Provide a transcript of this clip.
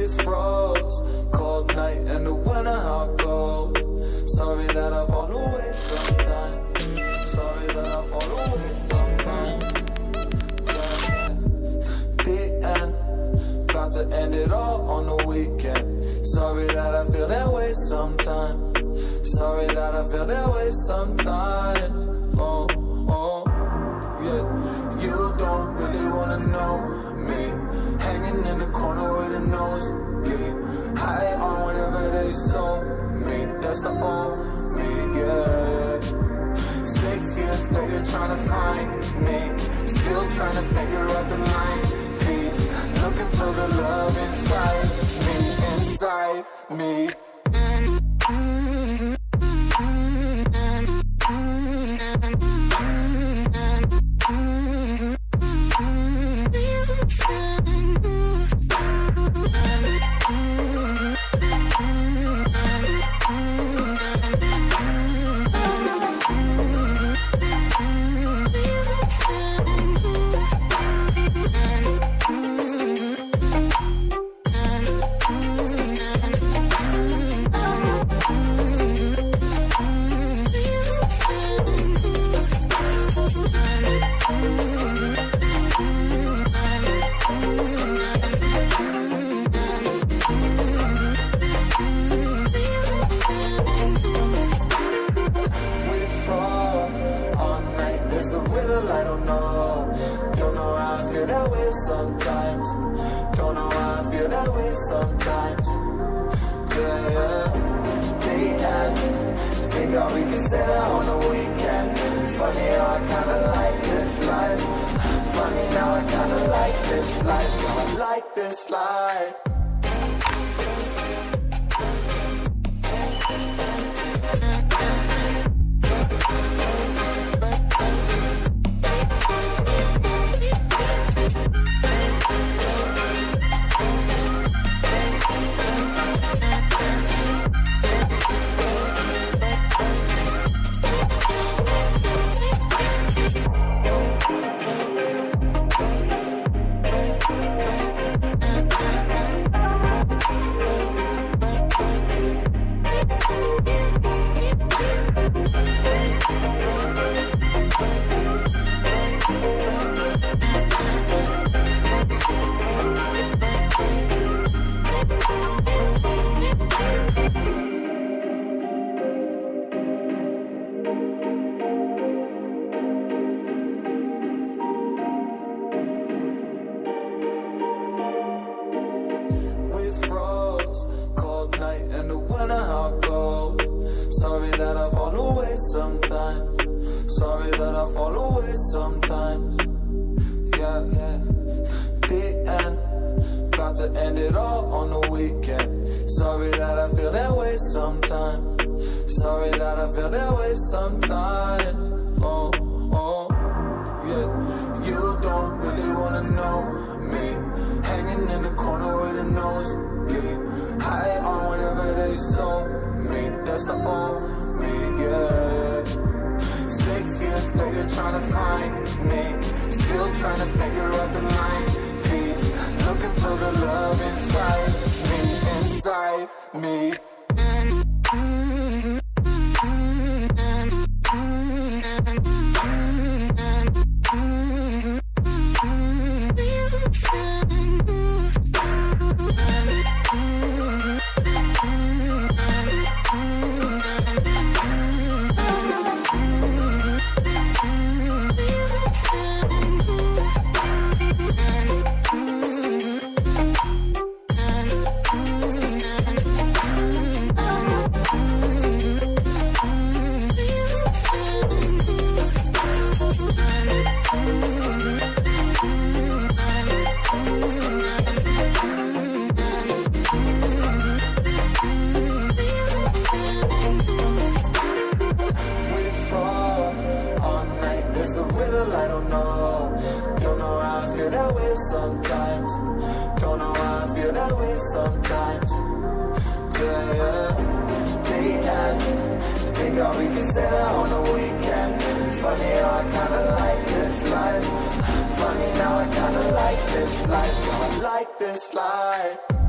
We froze, cold night in the winter, how cold. Sorry that I fall away sometimes. Sorry that I fall away sometimes. Yeah. The end, got to end it all on the weekend. Sorry that I feel that way sometimes. Sorry that I feel that way sometimes. Oh, oh, yeah. You don't really wanna know me. Hanging in the corner with a nosebleed. High on whatever they sold me. That's the old me, yeah. 6 years later trying to find me. Still trying to figure out the mind piece. Looking for the love inside me, inside me. I don't know how I feel that way sometimes. Don't know how I feel that way sometimes. Yeah, yeah. The end. Think all we can say that on the weekend. Funny how I kinda like this life. Funny now I kinda like this life. I like this life. Sorry that I fall away sometimes. Sorry that I fall away sometimes. Yeah, yeah. The end, got to end it all on the weekend. Sorry that I feel that way sometimes. Sorry that I feel that way sometimes. Oh, oh, yeah. You don't really wanna know me. Hanging in the corner with a nosebleed. High on whatever they sold me. That's the old me, yeah. 6 years later trying to find me. Still trying to figure out the mind piece. Looking for the love inside me, inside me. I don't know how I feel that way sometimes. Don't know how I feel that way sometimes. Yeah, yeah. The end. Think all we can say that on the weekend. Funny how I kinda like this life. Funny now I kinda like this life. I like this life.